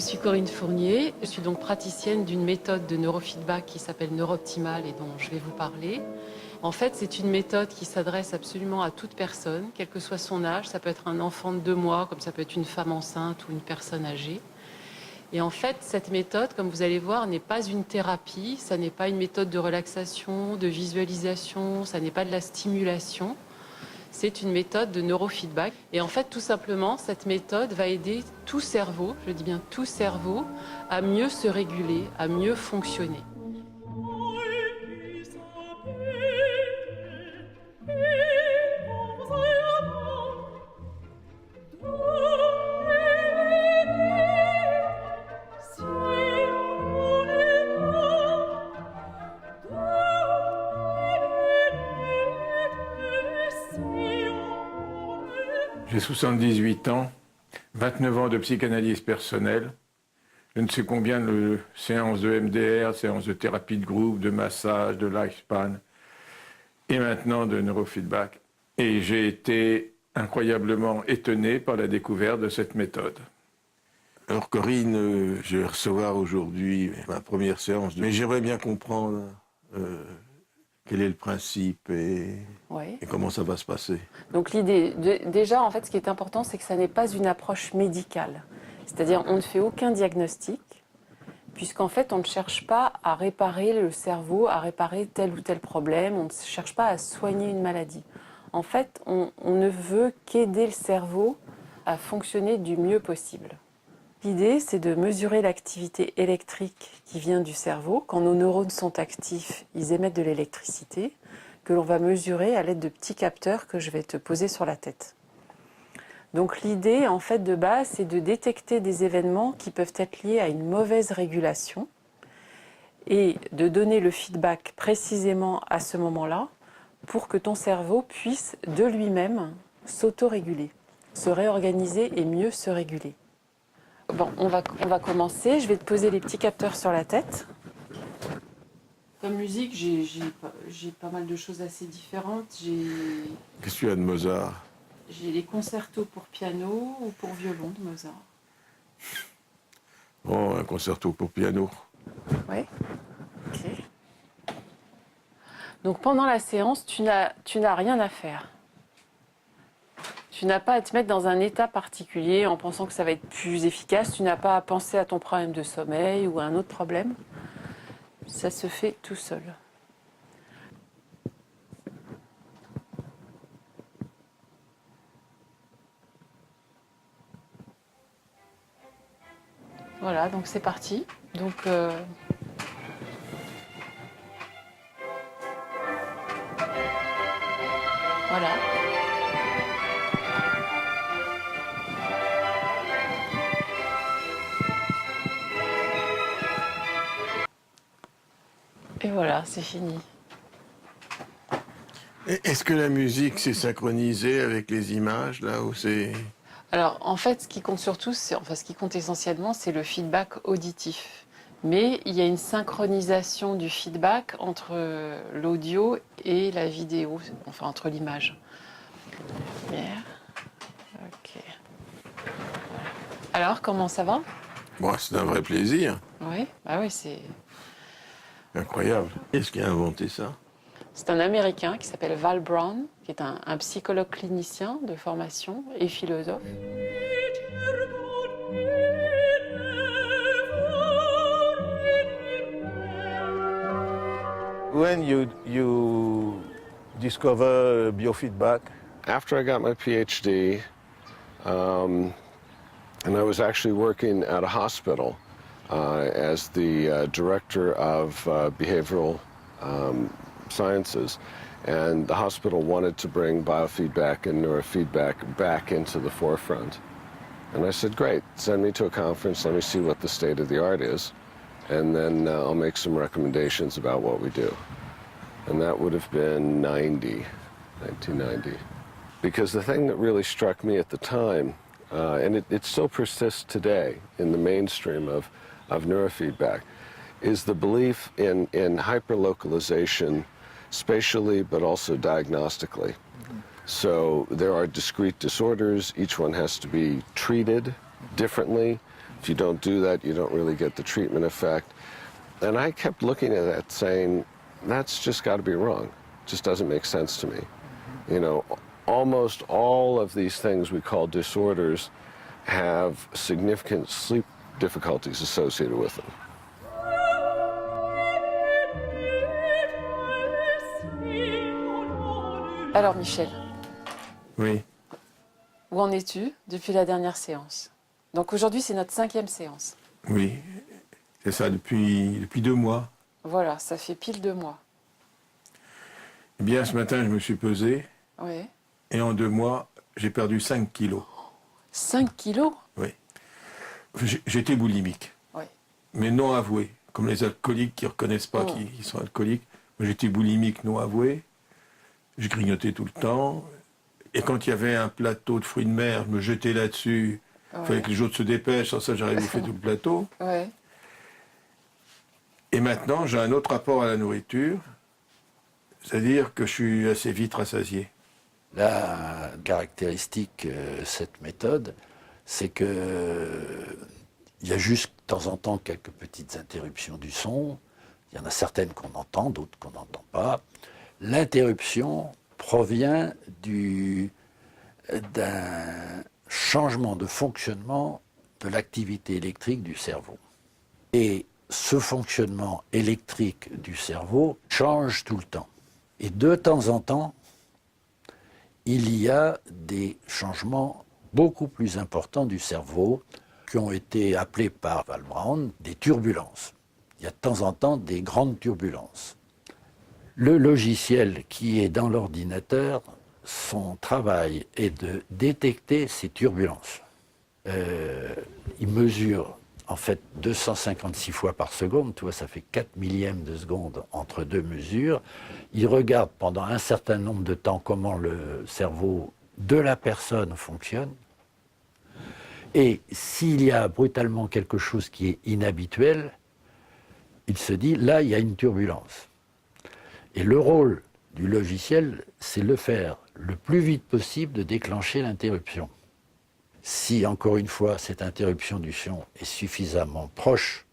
suis Corinne Fournier, je suis donc praticienne d'une méthode de neurofeedback qui s'appelle Neurooptimal et dont je vais vous parler. En fait, c'est une méthode qui s'adresse absolument à toute personne, quel que soit son âge. Ça peut être un enfant de 2 mois, comme ça peut être une femme enceinte ou une personne âgée. Et en fait, cette méthode, comme vous allez voir, n'est pas une thérapie, ça n'est pas une méthode de relaxation, de visualisation, ça n'est pas de la stimulation. C'est une méthode de neurofeedback. Et en fait, tout simplement, cette méthode va aider tout cerveau, je dis bien tout cerveau, à mieux se réguler, à mieux fonctionner. J'ai 78 ans, 29 ans de psychanalyse personnelle, je ne sais combien de séances de MDR, séances de thérapie de groupe, de massage, de lifespan, et maintenant de neurofeedback. Et j'ai été incroyablement étonné par la découverte de cette méthode. Alors Corinne, je vais recevoir aujourd'hui ma première séance, mais j'aimerais bien comprendre quel est le principe et comment ça va se passer. Donc l'idée, déjà en fait ce qui est important c'est que ça n'est pas une approche médicale. C'est-à-dire on ne fait aucun diagnostic, puisqu'en fait on ne cherche pas à réparer le cerveau, à réparer tel ou tel problème, on ne cherche pas à soigner une maladie. En fait on ne veut qu'aider le cerveau à fonctionner du mieux possible. L'idée, c'est de mesurer l'activité électrique qui vient du cerveau. Quand nos neurones sont actifs, ils émettent de l'électricité que l'on va mesurer à l'aide de petits capteurs que je vais te poser sur la tête. Donc l'idée, en fait, de base, c'est de détecter des événements qui peuvent être liés à une mauvaise régulation et de donner le feedback précisément à ce moment-là pour que ton cerveau puisse de lui-même s'auto-réguler, se réorganiser et mieux se réguler. Bon, on va commencer. Je vais te poser les petits capteurs sur la tête. Comme musique, j'ai pas mal de choses assez différentes. Qu'est-ce que tu as de Mozart? J'ai les concertos pour piano ou pour violon de Mozart. Oh, un concerto pour piano. Oui. Ok. Donc pendant la séance, tu n'as rien à faire. Tu n'as pas à te mettre dans un état particulier en pensant que ça va être plus efficace. Tu n'as pas à penser à ton problème de sommeil ou à un autre problème. Ça se fait tout seul. Voilà, donc c'est parti. Donc, voilà. Et voilà, c'est fini. Est-ce que la musique s'est synchronisée avec les images, là, ou c'est... Alors, en fait, ce qui compte surtout, ce qui compte essentiellement, c'est le feedback auditif. Mais il y a une synchronisation du feedback entre l'audio et la vidéo, enfin entre l'image. Lumière. Ok. Alors, comment ça va? Bon, c'est un vrai plaisir. Oui, bah oui, c'est... Incroyable. Qu'est-ce qui a inventé ça? C'est un Américain qui s'appelle Val Brown, qui est un psychologue clinicien de formation et philosophe. When you discover biofeedback? After I got my PhD, and I was actually working at a hospital as the director of behavioral sciences, and the hospital wanted to bring biofeedback and neurofeedback back into the forefront. And I said, great, send me to a conference, let me see what the state of the art is, and then I'll make some recommendations about what we do. And that would have been 1990. Because the thing that really struck me at the time, and it still persists today in the mainstream of neurofeedback, is the belief in hyperlocalization spatially but also diagnostically. So there are discrete disorders, each one has to be treated differently, If you don't do that, you don't really get the treatment effect. And I kept looking at that saying, that's just got to be wrong. It just doesn't make sense to me. You know, almost all of these things we call disorders have significant sleep difficulties associated with them. Alors Michel, Oui. où en es-tu depuis la dernière séance? Donc aujourd'hui c'est notre 5e séance. Oui, c'est ça, depuis 2 mois. Voilà, ça fait pile 2 mois. Eh bien, ce matin, je me suis pesé, Oui. et en 2 mois, j'ai perdu 5 kilos. 5 kilos? Oui. J'étais boulimique, Oui. mais non avoué, comme les alcooliques qui ne reconnaissent pas qu'ils sont alcooliques. Moi, j'étais boulimique non avoué, je grignotais tout le temps, et quand il y avait un plateau de fruits de mer, je me jetais là-dessus. Il fallait que les autres se dépêchent, sans ça j'aurais bouffé tout le plateau. Ouais. Et maintenant, j'ai un autre rapport à la nourriture, c'est-à-dire que je suis assez vite rassasié. La caractéristique de cette méthode, c'est que il y a juste de temps en temps quelques petites interruptions du son. Il y en a certaines qu'on entend, d'autres qu'on n'entend pas. L'interruption provient d'un changement de fonctionnement de l'activité électrique du cerveau. Et ce fonctionnement électrique du cerveau change tout le temps. Et de temps en temps, il y a des changements beaucoup plus importants du cerveau qui ont été appelés par Val Brown des turbulences. Il y a de temps en temps des grandes turbulences. Le logiciel qui est dans l'ordinateur, son travail est de détecter ces turbulences. Il mesure en fait 256 fois par seconde, tu vois, ça fait 4 millièmes de seconde entre 2 mesures. Il regarde pendant un certain nombre de temps comment le cerveau de la personne fonctionne. Et s'il y a brutalement quelque chose qui est inhabituel, il se dit, là, il y a une turbulence. Et le rôle du logiciel, c'est le faire le plus vite possible de déclencher l'interruption. Si, encore une fois, cette interruption du son est suffisamment proche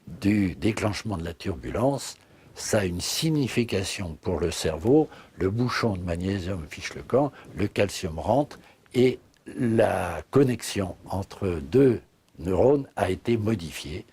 du déclenchement de la turbulence, ça a une signification pour le cerveau. Le bouchon de magnésium fiche le camp, le calcium rentre et la connexion entre 2 neurones a été modifiée.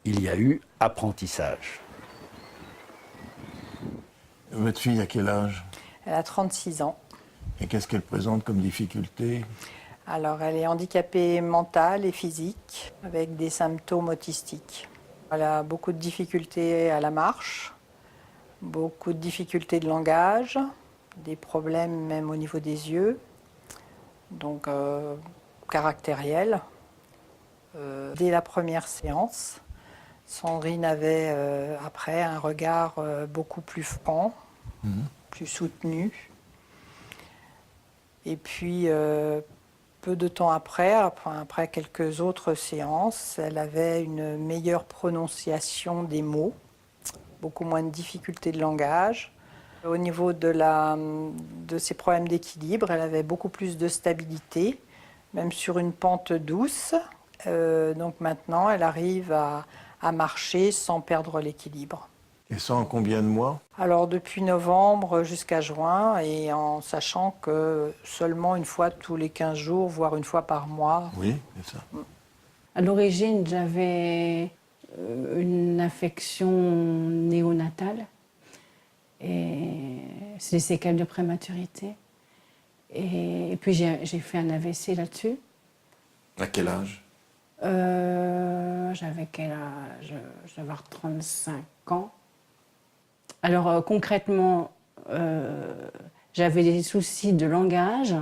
Il y a eu apprentissage. Votre fille a quel âge? Elle a 36 ans. Et qu'est-ce qu'elle présente comme difficulté? Alors, elle est handicapée mentale et physique, avec des symptômes autistiques. Elle a beaucoup de difficultés à la marche, beaucoup de difficultés de langage, des problèmes même au niveau des yeux, donc caractériels. Dès la première séance, Sandrine avait après un regard beaucoup plus franc, plus soutenu. Et puis, peu de temps après quelques autres séances, elle avait une meilleure prononciation des mots, beaucoup moins de difficultés de langage. Au niveau de ses problèmes d'équilibre, elle avait beaucoup plus de stabilité, même sur une pente douce. Donc maintenant, elle arrive à marcher sans perdre l'équilibre. Et ça en combien de mois? Alors depuis novembre jusqu'à juin, et en sachant que seulement une fois tous les 15 jours, voire une fois par mois. Oui, c'est ça. À l'origine, j'avais une affection néonatale, et c'est des séquelles de prématurité. Et puis j'ai fait un AVC là-dessus. À quel âge? J'avais quel âge? Je devais avoir 35 ans. Alors concrètement, j'avais des soucis de langage,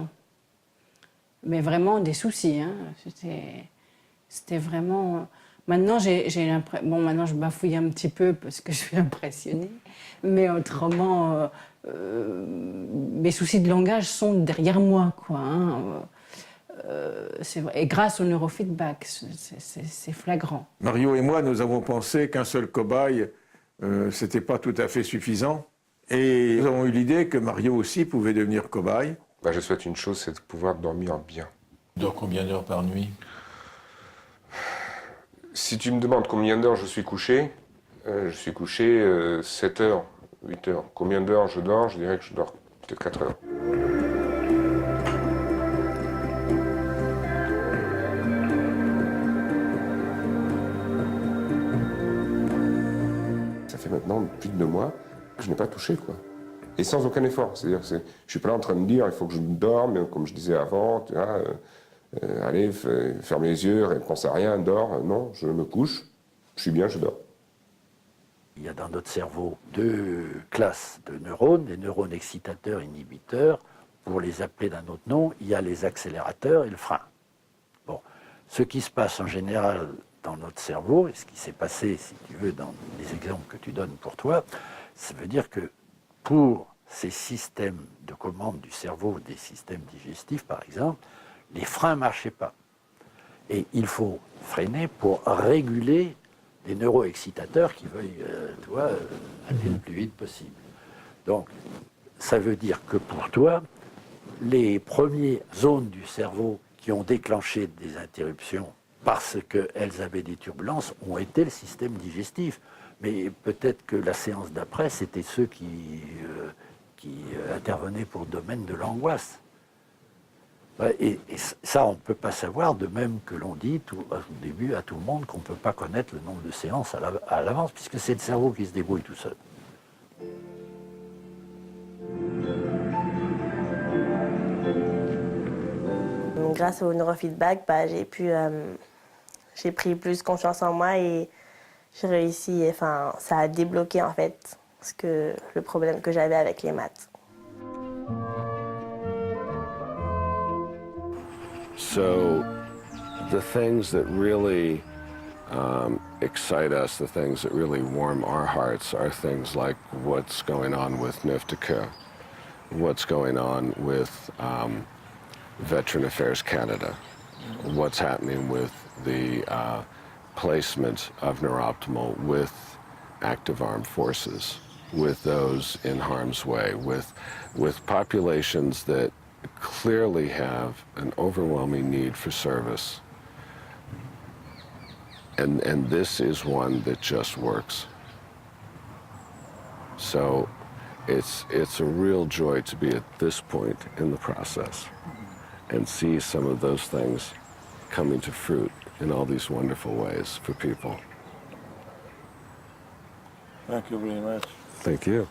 mais vraiment des soucis. Hein. C'était vraiment... Maintenant, j'ai l'impression... Bon, maintenant, je bafouille un petit peu parce que je suis impressionnée, mais autrement, mes soucis de langage sont derrière moi, quoi. Hein. C'est vrai. Et grâce au neurofeedback, c'est flagrant. Mario et moi, nous avons pensé qu'un seul cobaye, c'était pas tout à fait suffisant. Et nous avons eu l'idée que Mario aussi pouvait devenir cobaye. Je souhaite une chose, c'est de pouvoir dormir bien. Tu dors combien d'heures par nuit? Si tu me demandes combien d'heures je suis couché 7 heures, 8 heures. Combien d'heures je dors? Je dirais que je dors peut-être 4 heures. Ça fait maintenant plus de 2 mois que je n'ai pas touché, quoi. Et sans aucun effort. C'est-à-dire que je ne suis pas là en train de me dire il faut que je dorme, comme je disais avant, tu vois, allez, ferme les yeux, ne pense à rien, dors. Non, je me couche, je suis bien, je dors. Il y a dans notre cerveau 2 classes de neurones, les neurones excitateurs, inhibiteurs. Pour les appeler d'un autre nom, il y a les accélérateurs et le frein. Bon, ce qui se passe en général dans notre cerveau, et ce qui s'est passé, si tu veux, dans les exemples que tu donnes pour toi, ça veut dire que pour ces systèmes de commande du cerveau, des systèmes digestifs par exemple, les freins ne marchaient pas. Et il faut freiner pour réguler des neuroexcitateurs qui veuillent aller le plus vite possible. Donc, ça veut dire que pour toi, les premières zones du cerveau qui ont déclenché des interruptions parce qu'elles avaient des turbulences ont été le système digestif. Mais peut-être que la séance d'après, c'était ceux qui intervenaient pour le domaine de l'angoisse. Et ça, on ne peut pas savoir, de même que l'on dit au début à tout le monde qu'on ne peut pas connaître le nombre de séances à l'avance, puisque c'est le cerveau qui se débrouille tout seul. Grâce au neurofeedback, j'ai pris plus confiance en moi et j'ai réussi, ça a débloqué en fait le problème que j'avais avec les maths. So the things that really excite us, the things that really warm our hearts are things like what's going on with NIFTICA, what's going on with Veteran Affairs Canada, what's happening with the placement of Neuroptimal with active armed forces, with those in harm's way, with populations that clearly have an overwhelming need for service. And this is one that just works. So it's a real joy to be at this point in the process and see some of those things coming to fruit in all these wonderful ways for people. Thank you very much. Thank you.